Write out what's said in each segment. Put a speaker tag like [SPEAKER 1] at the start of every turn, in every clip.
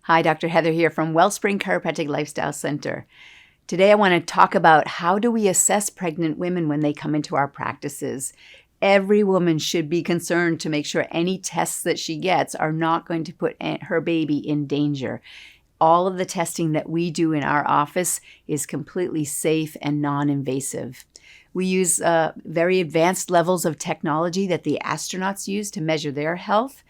[SPEAKER 1] Hi, Dr. Heather here from Wellspring Chiropractic Lifestyle Center. Today I want to talk about how do we assess pregnant women when they come into our practices. Every woman should be concerned to make sure any tests that she gets are not going to put her baby in danger. All of the testing that we do in our office is completely safe and non-invasive. We use very advanced levels of technology that the astronauts use to measure their health.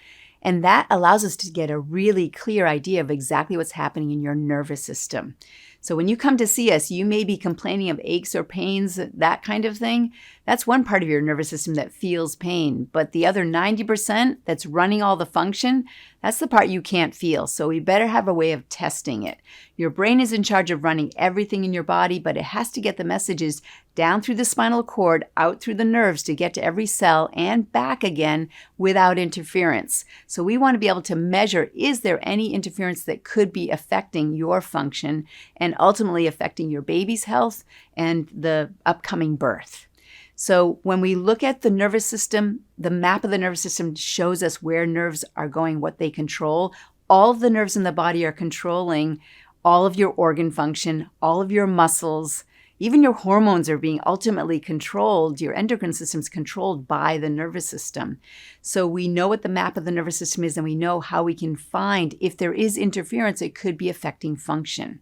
[SPEAKER 1] And that allows us to get a really clear idea of exactly what's happening in your nervous system. So when you come to see us, you may be complaining of aches or pains, that kind of thing. That's one part of your nervous system that feels pain. But the other 90% that's running all the function, that's the part you can't feel. So we better have a way of testing it. Your brain is in charge of running everything in your body, but it has to get the messages down through the spinal cord, out through the nerves to get to every cell and back again without interference. So we want to be able to measure, is there any interference that could be affecting your function and ultimately affecting your baby's health and the upcoming birth. So when we look at the nervous system, the map of the nervous system shows us where nerves are going, what they control. All of the nerves in the body are controlling all of your organ function, all of your muscles. Even your hormones are being ultimately controlled. Your endocrine system is controlled by the nervous system. So we know what the map of the nervous system is, and we know how we can find if there is interference, it could be affecting function.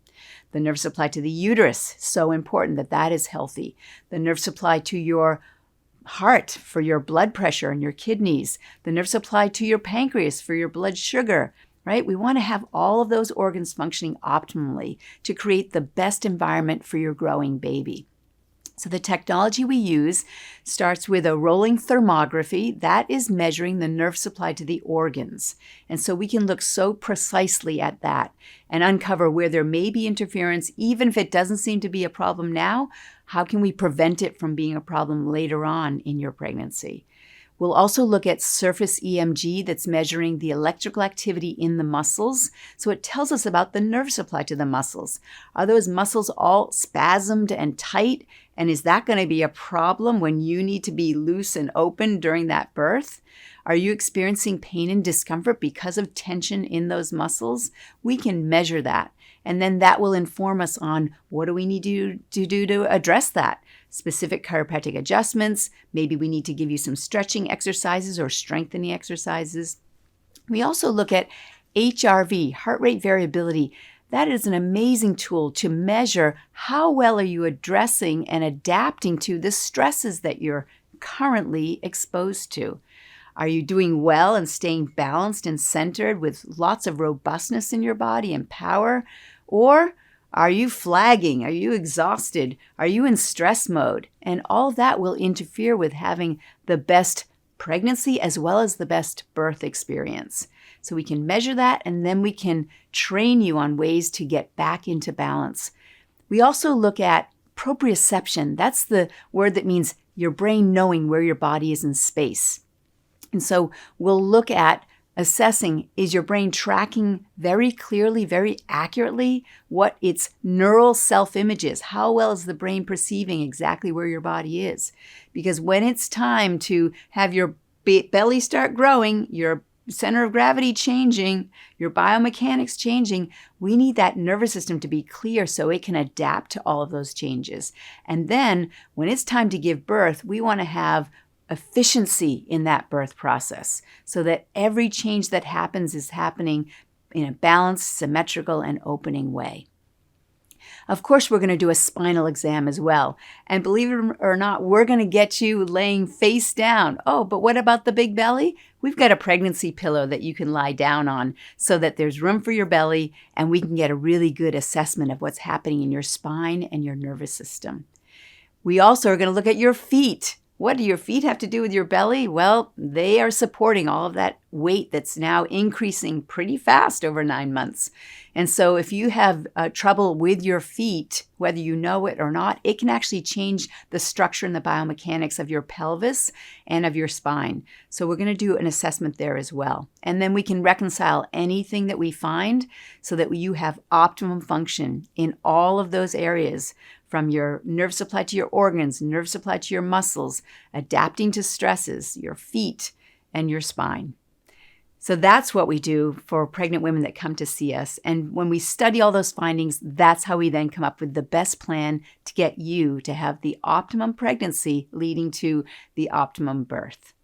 [SPEAKER 1] The nerve supply to the uterus, so important that that is healthy. The nerve supply to your heart for your blood pressure and your kidneys. The nerve supply to your pancreas for your blood sugar. Right? We want to have all of those organs functioning optimally to create the best environment for your growing baby. So the technology we use starts with a rolling thermography. That is measuring the nerve supply to the organs. And so we can look so precisely at that and uncover where there may be interference, even if it doesn't seem to be a problem now. How can we prevent it from being a problem later on in your pregnancy? We'll also look at surface EMG that's measuring the electrical activity in the muscles. So it tells us about the nerve supply to the muscles. Are those muscles all spasmed and tight? And is that going to be a problem when you need to be loose and open during that birth? Are you experiencing pain and discomfort because of tension in those muscles? We can measure that. And then that will inform us on what do we need to do to address that. Specific chiropractic adjustments. Maybe we need to give you some stretching exercises or strengthening exercises. We also look at HRV, heart rate variability. That is an amazing tool to measure how well are you addressing and adapting to the stresses that you're currently exposed to. Are you doing well and staying balanced and centered with lots of robustness in your body and power? Or are you flagging? Are you exhausted? Are you in stress mode? And all that will interfere with having the best pregnancy as well as the best birth experience. So we can measure that, and then we can train you on ways to get back into balance. We also look at proprioception. That's the word that means your brain knowing where your body is in space. And so we'll look at assessing, is your brain tracking very clearly, very accurately what its neural self-image is? How well is the brain perceiving exactly where your body is? Because when it's time to have your belly start growing, your center of gravity changing, your biomechanics changing, we need that nervous system to be clear so it can adapt to all of those changes. And then when it's time to give birth, we want to have efficiency in that birth process so that every change that happens is happening in a balanced, symmetrical, and opening way. Of course, we're going to do a spinal exam as well. And believe it or not, we're going to get you laying face down. Oh, but what about the big belly? We've got a pregnancy pillow that you can lie down on so that there's room for your belly and we can get a really good assessment of what's happening in your spine and your nervous system. We also are going to look at your feet. What do your feet have to do with your belly? Well, they are supporting all of that weight that's now increasing pretty fast over 9 months. And so if you have trouble with your feet, whether you know it or not, it can actually change the structure and the biomechanics of your pelvis and of your spine. So we're going to do an assessment there as well. And then we can reconcile anything that we find so that you have optimum function in all of those areas, from your nerve supply to your organs, nerve supply to your muscles, adapting to stresses, your feet, and your spine. So that's what we do for pregnant women that come to see us. And when we study all those findings, that's how we then come up with the best plan to get you to have the optimum pregnancy leading to the optimum birth.